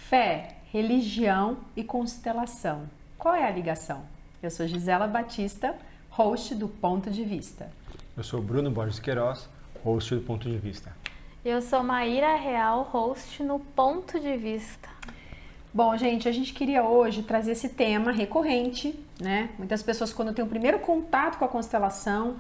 Fé, religião e constelação. Qual é a ligação? Eu sou Gisela Batista, host do Ponto de Vista. Eu sou Bruno Borges Queiroz, host do Ponto de Vista. Eu sou Maíra Real, host no Ponto de Vista. Bom, gente, a gente queria hoje trazer esse tema recorrente, né? Muitas pessoas, quando têm o primeiro contato com a constelação,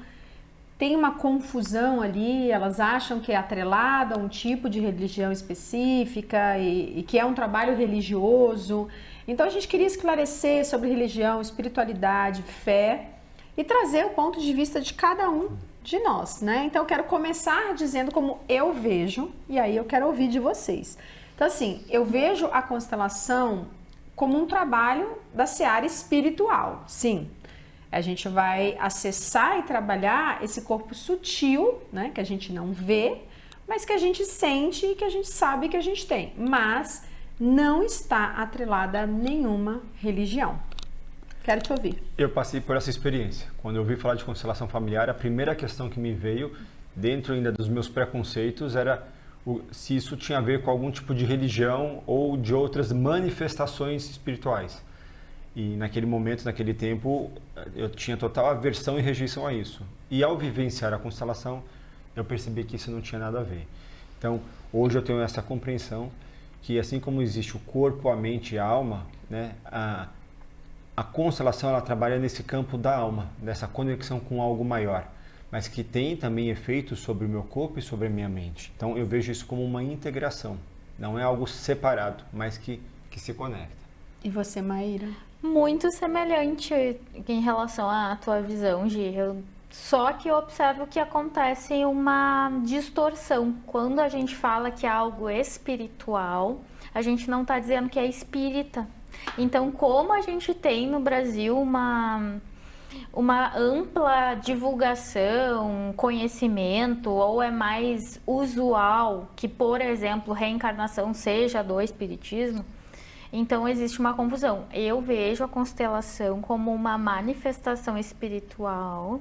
tem uma confusão ali, elas acham que é atrelado a um tipo de religião específica e que é um trabalho religioso. Então a gente queria esclarecer sobre religião, espiritualidade, fé e trazer o ponto de vista de cada um de nós, né? Então eu quero começar dizendo como eu vejo e aí eu quero ouvir de vocês. Então assim, eu vejo a constelação como um trabalho da seara espiritual, sim. A gente vai acessar e trabalhar esse corpo sutil, né, que a gente não vê, mas que a gente sente e que a gente sabe que a gente tem, mas não está atrelada a nenhuma religião. Quero te ouvir. Eu passei por essa experiência. Quando eu ouvi falar de constelação familiar, a primeira questão que me veio, dentro ainda dos meus preconceitos, era se isso tinha a ver com algum tipo de religião ou de outras manifestações espirituais. E naquele momento, naquele tempo, eu tinha total aversão e rejeição a isso. E ao vivenciar a constelação, eu percebi que isso não tinha nada a ver. Então, hoje eu tenho essa compreensão que assim como existe o corpo, a mente e a alma, né, a constelação ela trabalha nesse campo da alma, nessa conexão com algo maior, mas que tem também efeitos sobre o meu corpo e sobre a minha mente. Então, eu vejo isso como uma integração. Não é algo separado, mas que se conecta. E você, Maíra? Muito semelhante em relação à tua visão, Gi. Só que eu observo que acontece uma distorção. Quando a gente fala que é algo espiritual, a gente não está dizendo que é espírita. Então, como a gente tem no Brasil uma ampla divulgação, conhecimento, ou é mais usual que, por exemplo, reencarnação seja do espiritismo, então existe uma confusão. Eu vejo a constelação como uma manifestação espiritual,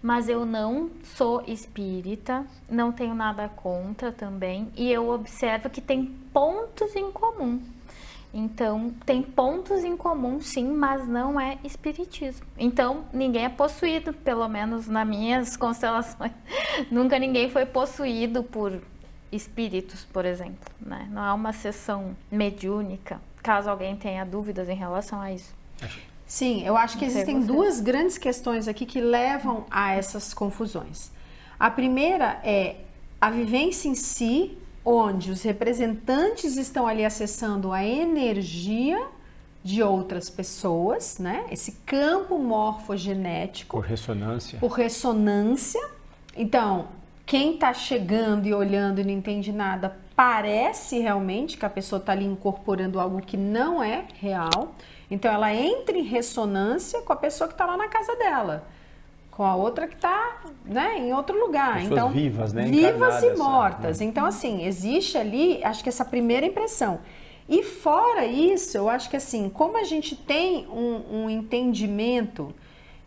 mas eu não sou espírita, não tenho nada contra também, e eu observo que tem pontos em comum. Então, tem pontos em comum sim, mas não é espiritismo. Então, ninguém é possuído, pelo menos nas minhas constelações. Nunca ninguém foi possuído por espíritos, por exemplo, né? Não é uma sessão mediúnica, caso alguém tenha dúvidas em relação a isso. Sim, eu acho que existem duas grandes questões aqui que levam a essas confusões. A primeira é a vivência em si, onde os representantes estão ali acessando a energia de outras pessoas, né? Esse campo morfogenético. Por ressonância. Por ressonância. Então, quem está chegando e olhando e não entende nada, parece realmente que a pessoa está ali incorporando algo que não é real. Então, ela entra em ressonância com a pessoa que está lá na casa dela, com a outra que está, né, em outro lugar. Pessoas então, vivas, né? Vivas e mortas. Então, assim, existe ali, acho que essa primeira impressão. E fora isso, eu acho que assim, como a gente tem um entendimento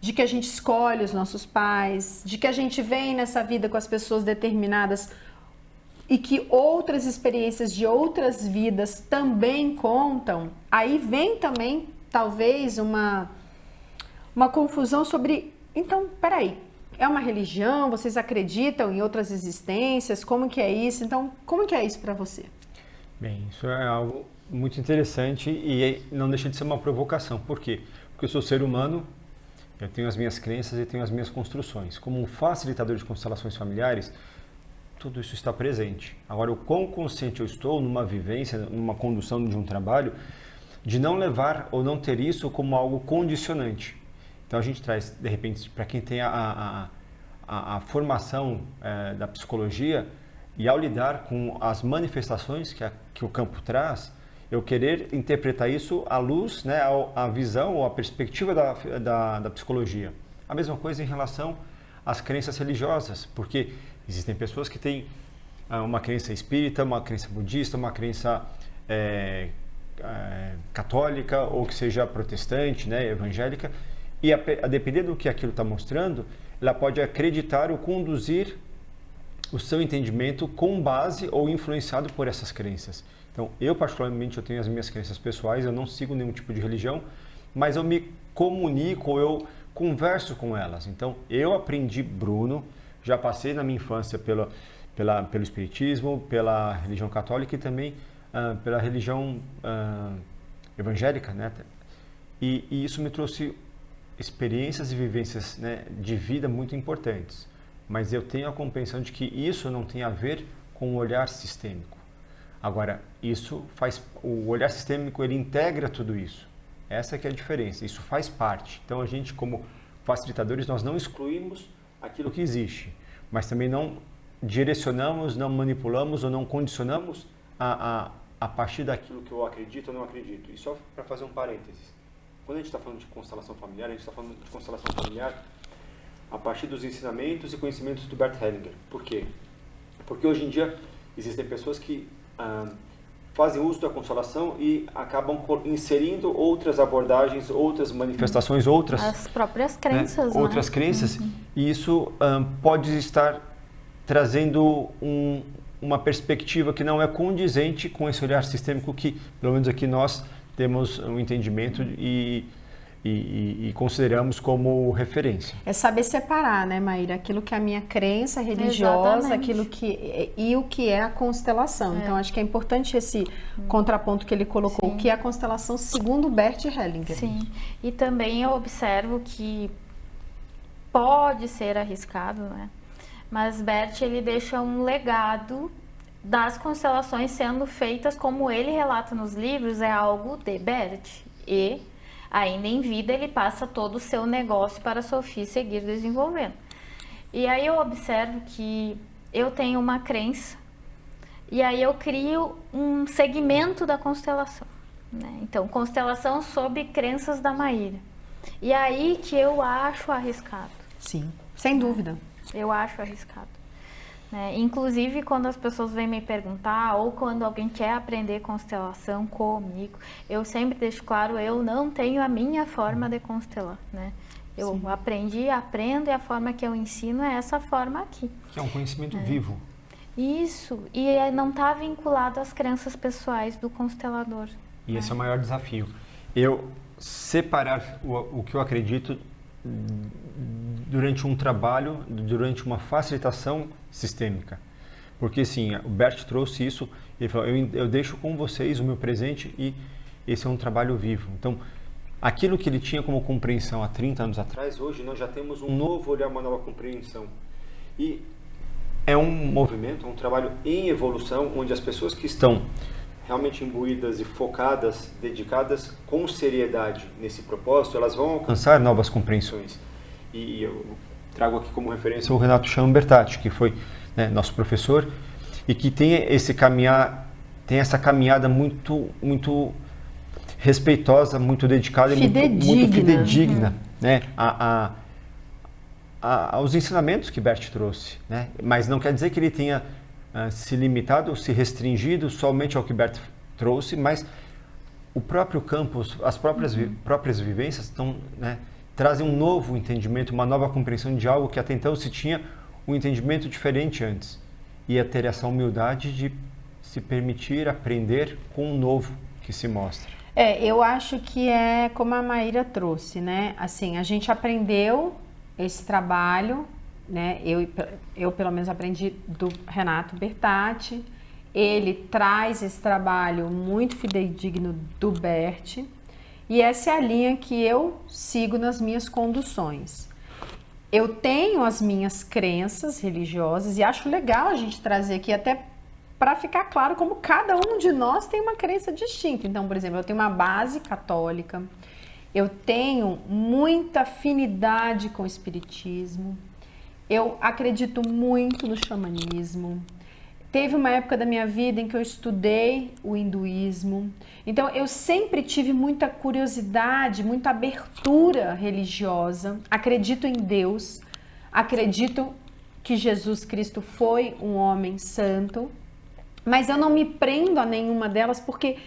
de que a gente escolhe os nossos pais, de que a gente vem nessa vida com as pessoas determinadas e que outras experiências de outras vidas também contam, aí vem também, talvez, uma confusão sobre, então, peraí, é uma religião, vocês acreditam em outras existências, como que é isso? Então, como que é isso para você? Bem, isso é algo muito interessante e não deixa de ser uma provocação. Por quê? Porque eu sou ser humano, eu tenho as minhas crenças e tenho as minhas construções. Como um facilitador de constelações familiares, tudo isso está presente. Agora, o quão consciente eu estou numa vivência, numa condução de um trabalho, de não levar ou não ter isso como algo condicionante. Então, a gente traz, de repente, para quem tem a formação da psicologia, e ao lidar com as manifestações que o campo traz, eu querer interpretar isso à luz, né, a visão ou a perspectiva da psicologia. A mesma coisa em relação às crenças religiosas, porque existem pessoas que têm uma crença espírita, uma crença budista, uma crença católica ou que seja protestante, né, evangélica, e a depender do que aquilo está mostrando, ela pode acreditar ou conduzir o seu entendimento com base ou influenciado por essas crenças. Então, eu particularmente, eu tenho as minhas crenças pessoais, eu não sigo nenhum tipo de religião, mas eu me comunico, eu converso com elas. Então, eu aprendi, Bruno, já passei na minha infância pelo espiritismo, pela religião católica e também pela religião evangélica, né? E isso me trouxe experiências e vivências, né, de vida muito importantes. Mas eu tenho a compreensão de que isso não tem a ver com o olhar sistêmico. Agora, o olhar sistêmico, ele integra tudo isso. Essa que é a diferença, isso faz parte. Então, a gente, como facilitadores, nós não excluímos aquilo que existe, mas também não direcionamos, não manipulamos ou não condicionamos a partir daquilo que eu acredito ou não acredito. E só para fazer um parênteses, quando a gente está falando de constelação familiar, a gente está falando de constelação familiar a partir dos ensinamentos e conhecimentos do Bert Hellinger. Por quê? Porque hoje em dia existem pessoas que fazem uso da constelação e acabam inserindo outras abordagens, outras manifestações, as próprias crenças, né? Outras crenças, e isso pode estar trazendo uma perspectiva que não é condizente com esse olhar sistêmico que, pelo menos aqui, nós temos um entendimento e consideramos como referência. É saber separar, né, Maíra? Aquilo que é a minha crença religiosa, e o que é a constelação. Então, acho que é importante esse contraponto que ele colocou, o que é a constelação segundo Bert Hellinger. Sim, e também eu observo que pode ser arriscado, né? Mas Bert, ele deixa um legado das constelações sendo feitas como ele relata nos livros, é algo de Bert. E ainda em vida, ele passa todo o seu negócio para a Sophie seguir desenvolvendo. E aí eu observo que eu tenho uma crença e aí eu crio um segmento da constelação, né? Então, constelação sob crenças da Maíra. E aí que eu acho arriscado. Sim, sem dúvida. Eu acho arriscado. Né? Inclusive, quando as pessoas vêm me perguntar ou quando alguém quer aprender constelação comigo, eu sempre deixo claro, eu não tenho a minha forma de constelar, né? Eu aprendo e a forma que eu ensino é essa forma aqui. Que é um conhecimento vivo. Isso, e não está vinculado às crenças pessoais do constelador. E esse é o maior desafio. Eu separar o que eu acredito durante um trabalho, durante uma facilitação sistêmica. Porque sim, o Bert trouxe isso, ele falou, eu deixo com vocês o meu presente e esse é um trabalho vivo. Então, aquilo que ele tinha como compreensão há 30 anos atrás, hoje nós já temos um novo olhar, uma nova compreensão. E é um movimento, um trabalho em evolução, onde as pessoas que estão realmente imbuídas e focadas, dedicadas com seriedade nesse propósito, elas vão alcançar novas compreensões. E eu trago aqui como referência o Renato Chambertati, que foi, né, nosso professor e que tem essa caminhada muito respeitosa, muito dedicada e muito fidedigna, né, aos ensinamentos que Bert trouxe, né? Mas não quer dizer que ele tenha se limitado, se restringido somente ao que Bert trouxe, mas o próprio campo, as próprias vivências estão, né, trazem um novo entendimento, uma nova compreensão de algo que até então se tinha um entendimento diferente antes. E é ter essa humildade de se permitir aprender com o novo que se mostra. Eu acho que é como a Maíra trouxe, né? Assim, a gente aprendeu esse trabalho, né? Eu pelo menos aprendi do Renato Bertatti. Ele traz esse trabalho muito fidedigno do Bert. E essa é a linha que eu sigo nas minhas conduções. Eu tenho as minhas crenças religiosas e acho legal a gente trazer aqui até para ficar claro como cada um de nós tem uma crença distinta. Então, por exemplo, eu tenho uma base católica, eu tenho muita afinidade com o espiritismo, eu acredito muito no xamanismo. Teve uma época da minha vida em que eu estudei o hinduísmo. Então, eu sempre tive muita curiosidade, muita abertura religiosa. Acredito em Deus. Acredito que Jesus Cristo foi um homem santo. Mas eu não me prendo a nenhuma delas porque,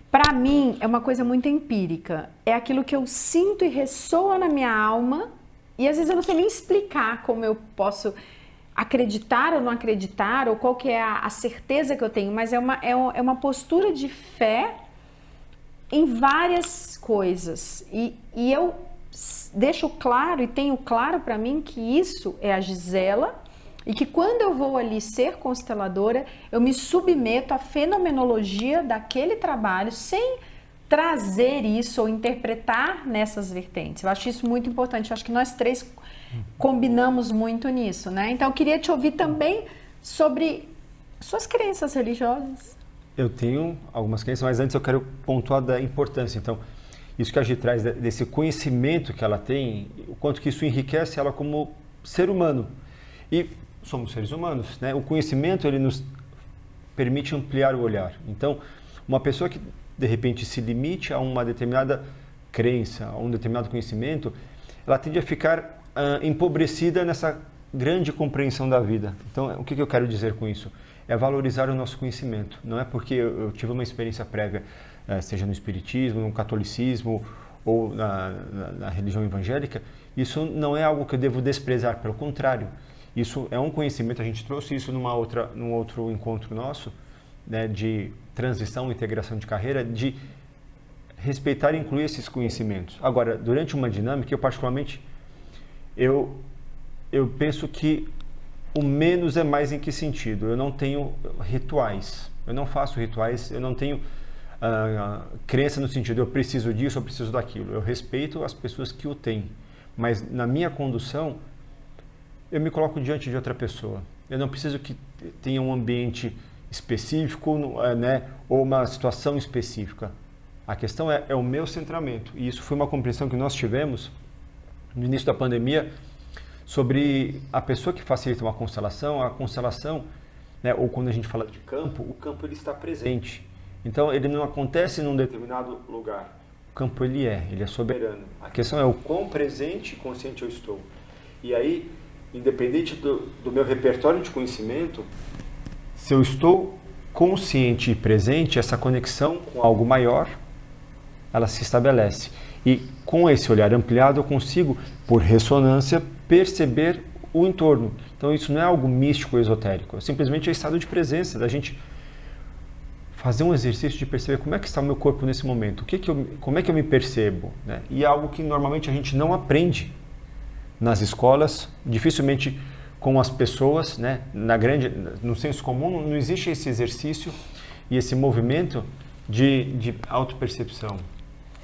para mim, é uma coisa muito empírica. É aquilo que eu sinto e ressoa na minha alma. E, às vezes, eu não sei nem explicar como eu posso acreditar ou não acreditar, ou qual que é a certeza que eu tenho, mas é uma postura de fé em várias coisas. E eu deixo claro e tenho claro para mim que isso é a Gisela e que quando eu vou ali ser consteladora, eu me submeto à fenomenologia daquele trabalho sem trazer isso ou interpretar nessas vertentes. Eu acho isso muito importante. Eu acho que nós três combinamos muito nisso, né? Então eu queria te ouvir também sobre suas crenças religiosas. Eu tenho algumas crenças, mas antes eu quero pontuar da importância. Então, isso que a Gi traz desse conhecimento que ela tem, o quanto que isso enriquece ela como ser humano. E somos seres humanos, né? O conhecimento, ele nos permite ampliar o olhar. Então, uma pessoa que de repente se limite a uma determinada crença, a um determinado conhecimento, ela tende a ficar empobrecida nessa grande compreensão da vida. Então, o que eu quero dizer com isso? É valorizar o nosso conhecimento. Não é porque eu tive uma experiência prévia, seja no espiritismo, no catolicismo ou na religião evangélica, isso não é algo que eu devo desprezar, pelo contrário. Isso é um conhecimento, a gente trouxe isso num outro encontro nosso, né, de transição, integração de carreira, de respeitar e incluir esses conhecimentos. Agora, durante uma dinâmica, eu particularmente, eu penso que o menos é mais em que sentido? Eu não tenho rituais, eu não faço rituais, eu não tenho crença no sentido eu preciso disso, eu preciso daquilo. Eu respeito as pessoas que o têm, mas na minha condução, eu me coloco diante de outra pessoa. Eu não preciso que tenha um ambiente específico, né, ou uma situação específica. A questão é o meu centramento. E isso foi uma compreensão que nós tivemos no início da pandemia sobre a pessoa que facilita uma constelação. A constelação, né, ou quando a gente fala de campo, o campo ele está presente. Então ele não acontece num determinado lugar. O campo ele é soberano. A questão é o quão presente e consciente eu estou. E aí, independente do meu repertório de conhecimento, se eu estou consciente e presente, essa conexão com algo maior, ela se estabelece. E com esse olhar ampliado, eu consigo, por ressonância, perceber o entorno. Então isso não é algo místico ou esotérico, é simplesmente o estado de presença, da gente fazer um exercício de perceber como é que está o meu corpo nesse momento, como é que eu me percebo, né? E é algo que normalmente a gente não aprende nas escolas, dificilmente com as pessoas, né? No senso comum não existe esse exercício e esse movimento de autopercepção.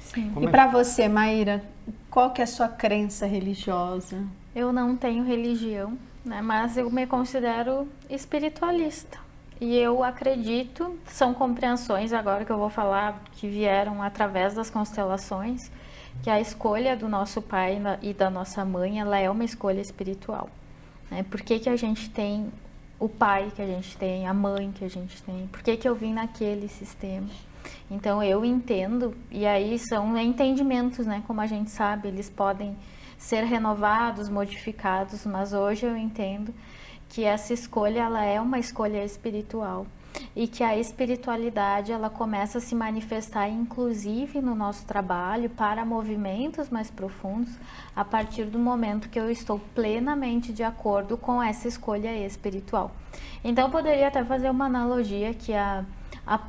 Sim. E para você, Maíra, qual que é a sua crença religiosa? Eu não tenho religião, né? Mas eu me considero espiritualista. E eu acredito, são compreensões agora que eu vou falar, que vieram através das constelações, que a escolha do nosso pai e da nossa mãe, ela é uma escolha espiritual. Né? Por que a gente tem o pai que a gente tem, a mãe que a gente tem? Por que eu vim naquele sistema? Então eu entendo, e aí são entendimentos, né? Como a gente sabe, eles podem ser renovados, modificados, mas hoje eu entendo que essa escolha, ela é uma escolha espiritual. E que a espiritualidade, ela começa a se manifestar, inclusive no nosso trabalho, para movimentos mais profundos, a partir do momento que eu estou plenamente de acordo com essa escolha espiritual. Então, eu poderia até fazer uma analogia que a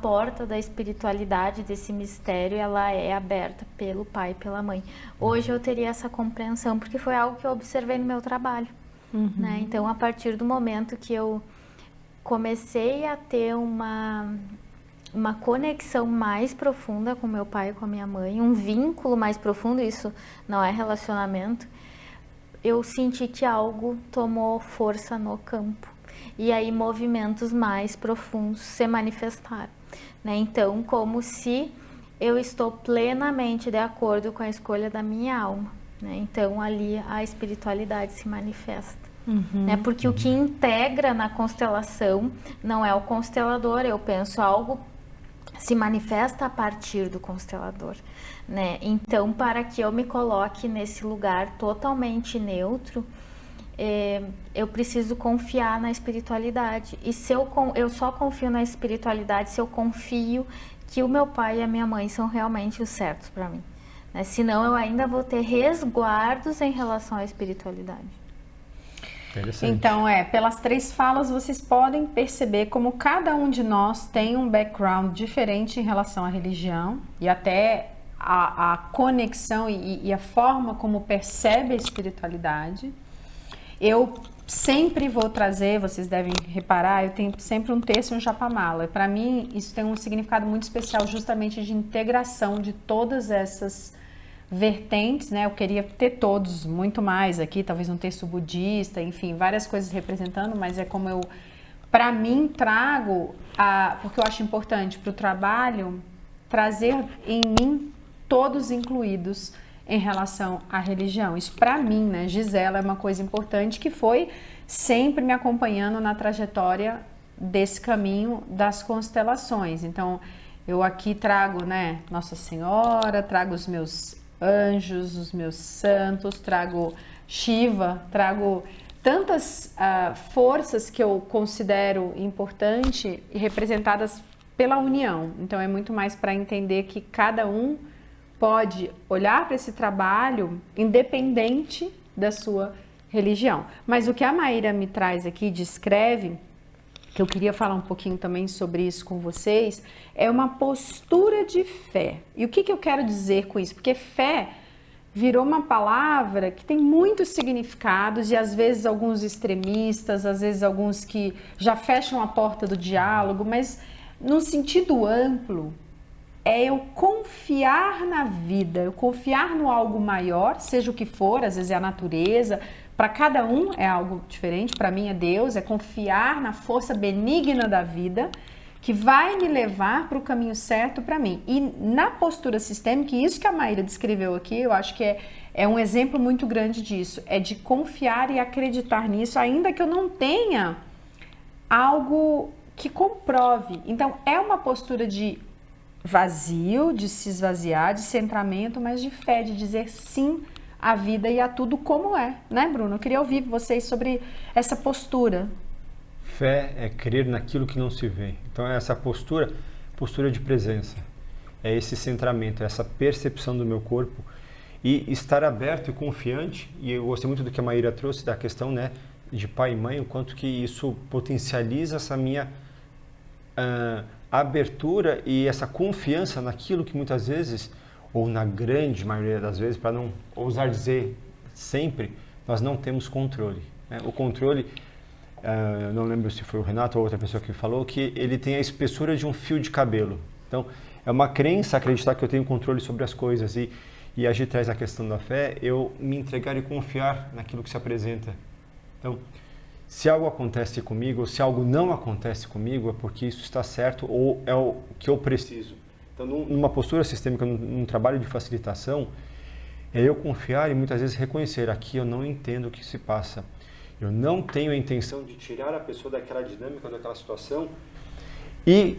porta da espiritualidade, desse mistério, ela é aberta pelo pai e pela mãe. Hoje eu teria essa compreensão, porque foi algo que eu observei no meu trabalho. Né? Então, a partir do momento que eu comecei a ter uma conexão mais profunda com meu pai e com a minha mãe, um vínculo mais profundo, isso não é relacionamento, eu senti que algo tomou força no campo. E aí movimentos mais profundos se manifestaram. Né? Então, como se eu estou plenamente de acordo com a escolha da minha alma. Né? Então, ali a espiritualidade se manifesta. Né? Porque o que integra na constelação não é o constelador, eu penso algo se manifesta a partir do constelador. Né? Então, para que eu me coloque nesse lugar totalmente neutro, eu preciso confiar na espiritualidade. E se eu só confio na espiritualidade se eu confio que o meu pai e a minha mãe são realmente os certos para mim. Né? Senão eu ainda vou ter resguardos em relação à espiritualidade. Interessante. Então, pelas 3 falas vocês podem perceber como cada um de nós tem um background diferente em relação à religião e até a conexão e a forma como percebe a espiritualidade. Eu sempre vou trazer, vocês devem reparar, eu tenho sempre um terço e um japamala. Para mim, isso tem um significado muito especial, justamente de integração de todas essas vertentes, né? Eu queria ter todos, muito mais aqui, talvez um texto budista, enfim, várias coisas representando, mas é como eu, para mim, trago, porque eu acho importante para o trabalho, trazer em mim todos incluídos em relação à religião. Isso para mim, né, Gisela, é uma coisa importante que foi sempre me acompanhando na trajetória desse caminho das constelações. Então, eu aqui trago, né, Nossa Senhora, trago os meus anjos, os meus santos, trago Shiva, trago tantas forças que eu considero importante e representadas pela união. Então, é muito mais para entender que cada um pode olhar para esse trabalho independente da sua religião. Mas o que a Maíra me traz aqui, descreve, que eu queria falar um pouquinho também sobre isso com vocês, é uma postura de fé. E o que eu quero dizer com isso? Porque fé virou uma palavra que tem muitos significados e às vezes alguns extremistas, às vezes alguns que já fecham a porta do diálogo, mas no sentido amplo, é eu confiar na vida, eu confiar no algo maior, seja o que for, às vezes é a natureza, para cada um é algo diferente, para mim é Deus, é confiar na força benigna da vida, que vai me levar para o caminho certo para mim. E na postura sistêmica, isso que a Maíra descreveu aqui, eu acho que é um exemplo muito grande disso, é de confiar e acreditar nisso, ainda que eu não tenha algo que comprove. Então, é uma postura de vazio, de se esvaziar, de centramento, mas de fé, de dizer sim à vida e a tudo como é, né, Bruno? Eu queria ouvir vocês sobre essa postura. Fé é crer naquilo que não se vê. Então é essa postura de presença, é esse centramento, é essa percepção do meu corpo e estar aberto e confiante. E eu gostei muito do que a Maíra trouxe da questão, né, de pai e mãe, o quanto que isso potencializa essa minha abertura e essa confiança naquilo que muitas vezes, ou na grande maioria das vezes, para não ousar dizer sempre, nós não temos controle, né? O controle, eu não lembro se foi o Renato ou outra pessoa que falou, que ele tem a espessura de um fio de cabelo. Então, é uma crença acreditar que eu tenho controle sobre as coisas e a Gi traz a questão da fé, eu me entregar e confiar naquilo que se apresenta. Então, se algo acontece comigo ou se algo não acontece comigo é porque isso está certo ou é o que eu preciso. Então, numa postura sistêmica, num trabalho de facilitação, é eu confiar e muitas vezes reconhecer, aqui eu não entendo o que se passa. Eu não tenho a intenção de tirar a pessoa daquela dinâmica, daquela situação e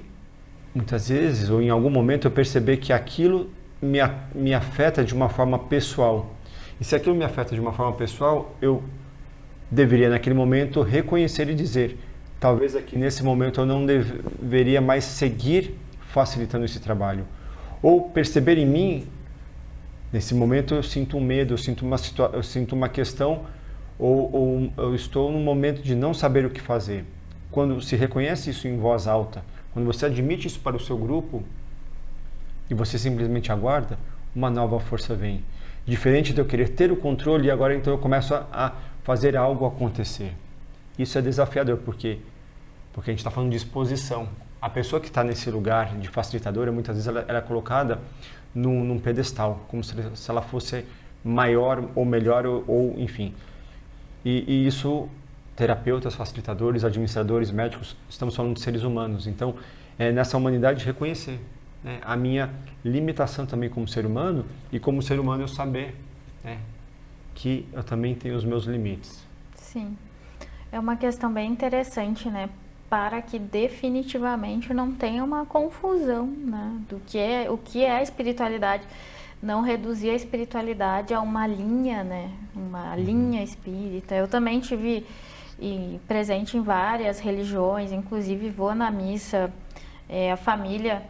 muitas vezes, ou em algum momento, eu perceber que aquilo me afeta de uma forma pessoal. E se aquilo me afeta de uma forma pessoal, eu deveria naquele momento reconhecer e dizer, talvez aqui nesse momento eu não deveria mais seguir facilitando esse trabalho. Ou perceber em mim, nesse momento eu sinto um medo, eu sinto uma questão, ou eu estou num momento de não saber o que fazer. Quando se reconhece isso em voz alta, quando você admite isso para o seu grupo e você simplesmente aguarda, uma nova força vem. Diferente de eu querer ter o controle e agora então eu começo a fazer algo acontecer. Isso é desafiador, porque a gente está falando de exposição. A pessoa que está nesse lugar de facilitadora, muitas vezes ela é colocada num pedestal, como se ela fosse maior ou melhor, ou enfim. E isso, terapeutas, facilitadores, administradores, médicos, estamos falando de seres humanos. Então, nessa humanidade, reconhecer, né, a minha limitação também como ser humano e como ser humano eu saber, né, que eu também tenho os meus limites. Sim, é uma questão bem interessante, né? Para que definitivamente não tenha uma confusão, né? O que é a espiritualidade. Não reduzir a espiritualidade a uma linha, né? Uma linha espírita. Eu também tive presente em várias religiões, inclusive vou na missa. A família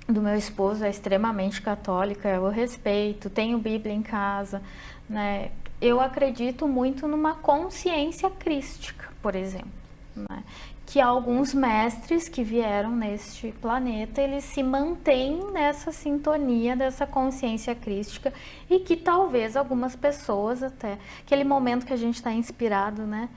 do meu esposo é extremamente católica, eu respeito, tenho Bíblia em casa, né? Eu acredito muito numa consciência crística, por exemplo, né? Que alguns mestres que vieram neste planeta, eles se mantêm nessa sintonia dessa consciência crística e que talvez algumas pessoas até, aquele momento que a gente está inspirado, né?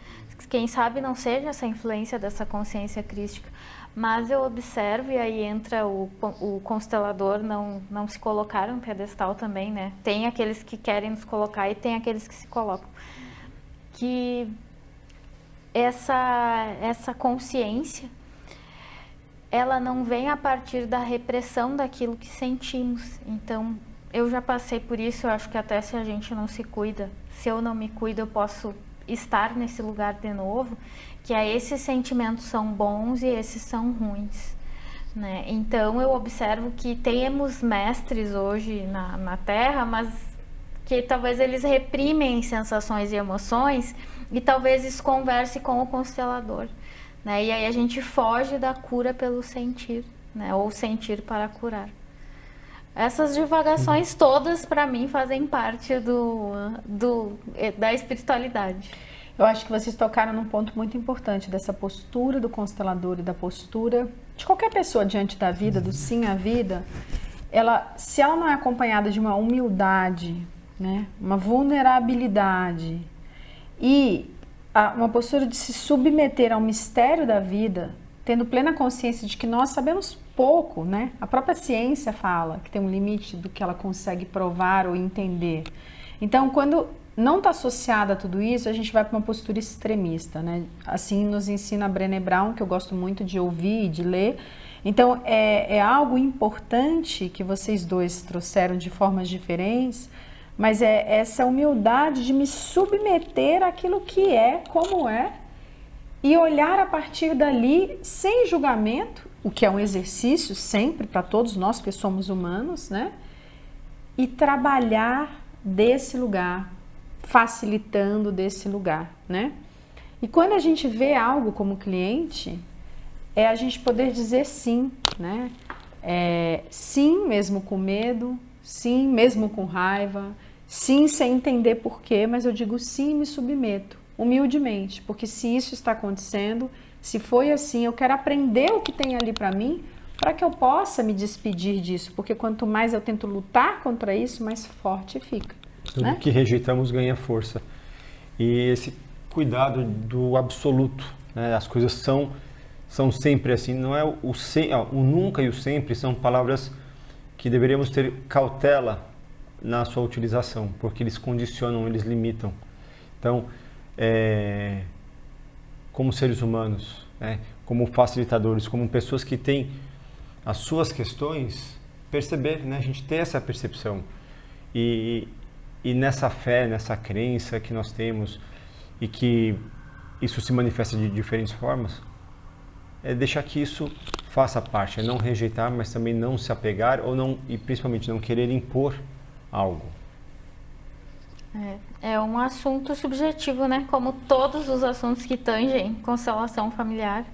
Quem sabe não seja essa influência dessa consciência crística, mas eu observo, e aí entra o constelador não se colocar no pedestal também, né? Tem aqueles que querem nos colocar e tem aqueles que se colocam. Que essa consciência, ela não vem a partir da repressão daquilo que sentimos. Então, eu já passei por isso, eu acho que até se a gente não se cuida, se eu não me cuido, eu posso estar nesse lugar de novo, que esses sentimentos são bons e esses são ruins, né? Então, eu observo que temos mestres hoje na Terra, mas que talvez eles reprimem sensações e emoções, e talvez isso converse com o constelador, né? E aí a gente foge da cura pelo sentir, né? Ou sentir para curar. Essas divagações todas, para mim, fazem parte da espiritualidade. Eu acho que vocês tocaram num ponto muito importante dessa postura do constelador e da postura de qualquer pessoa diante da vida, do sim à vida. Se ela não é acompanhada de uma humildade, né? Uma vulnerabilidade e uma postura de se submeter ao mistério da vida, tendo plena consciência de que nós sabemos pouco, né? A própria ciência fala que tem um limite do que ela consegue provar ou entender. Então, quando não está associada a tudo isso, a gente vai para uma postura extremista, né? Assim nos ensina a Brené Brown, que eu gosto muito de ouvir e de ler. Então, é algo importante que vocês dois trouxeram de formas diferentes, mas é essa humildade de me submeter àquilo que é, como é, e olhar a partir dali sem julgamento, o que é um exercício sempre para todos nós que somos humanos, né? E trabalhar desse lugar, facilitando desse lugar, né? E quando a gente vê algo como cliente, é a gente poder dizer sim, né? Sim mesmo com medo, sim mesmo com raiva, sim sem entender porquê, mas eu digo sim e me submeto, humildemente, porque se isso está acontecendo, se foi assim, eu quero aprender o que tem ali para mim, para que eu possa me despedir disso, porque quanto mais eu tento lutar contra isso, mais forte fica. Tudo né? que rejeitamos ganha força. E esse cuidado do absoluto, né? As coisas são sempre assim, não é o nunca e o sempre são palavras que deveríamos ter cautela na sua utilização, porque eles condicionam, eles limitam. Então, como seres humanos, né? Como facilitadores, como pessoas que têm as suas questões, perceber, né? A gente tem essa percepção. E nessa fé, nessa crença que nós temos e que isso se manifesta de diferentes formas, é deixar que isso faça parte, é não rejeitar, mas também não se apegar e principalmente não querer impor algo. É um assunto subjetivo, né? Como todos os assuntos que tangem constelação familiar.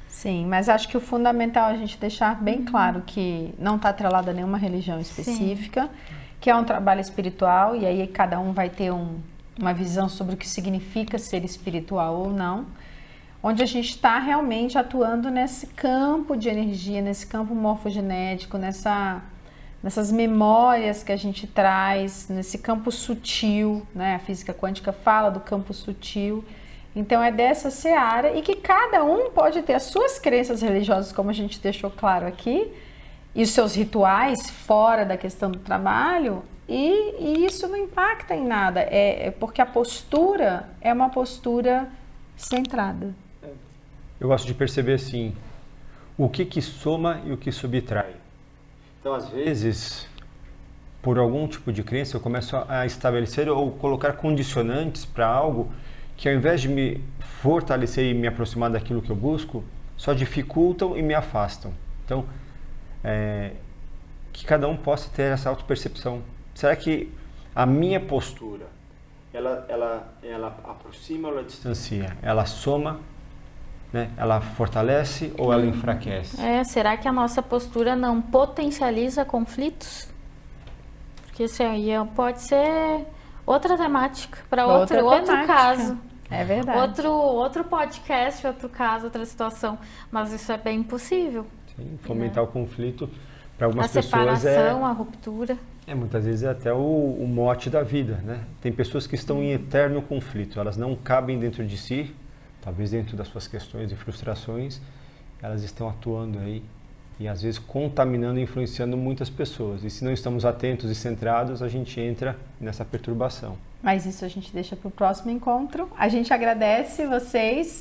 Sim, mas acho que o fundamental é a gente deixar bem claro que não está atrelado a nenhuma religião específica, sim, que é um trabalho espiritual e aí cada um vai ter uma visão sobre o que significa ser espiritual ou não, onde a gente está realmente atuando nesse campo de energia, nesse campo morfogenético, nessas memórias que a gente traz, nesse campo sutil, né? A física quântica fala do campo sutil. Então é dessa seara e que cada um pode ter as suas crenças religiosas, como a gente deixou claro aqui, e os seus rituais fora da questão do trabalho, e isso não impacta em nada, porque a postura é uma postura centrada. Eu gosto de perceber assim, o que soma e o que subtrai. Então, às vezes, por algum tipo de crença, eu começo a estabelecer ou colocar condicionantes para algo que, ao invés de me fortalecer e me aproximar daquilo que eu busco, só dificultam e me afastam. Então, que cada um possa ter essa autopercepção. Será que a minha postura, ela aproxima ou ela distancia? Ela soma, né? Ela fortalece ou ela enfraquece? Será que a nossa postura não potencializa conflitos? Porque isso aí pode ser outra temática, para Outra outro temática. caso. É verdade. Outro podcast, outro caso, outra situação. Mas isso é bem possível. Sim, fomentar o conflito para A algumas pessoas separação, a ruptura. muitas vezes é até o mote da vida, né? Tem pessoas que estão em eterno conflito, elas não cabem dentro de si, talvez dentro das suas questões e frustrações, elas estão atuando aí e às vezes contaminando e influenciando muitas pessoas. E se não estamos atentos e centrados, a gente entra nessa perturbação. Mas isso a gente deixa para o próximo encontro. A gente agradece vocês.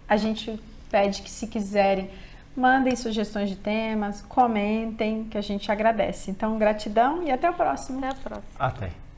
A gente pede que, se quiserem, mandem sugestões de temas, comentem, que a gente agradece. Então, gratidão e até o próximo. Até a próxima. Até!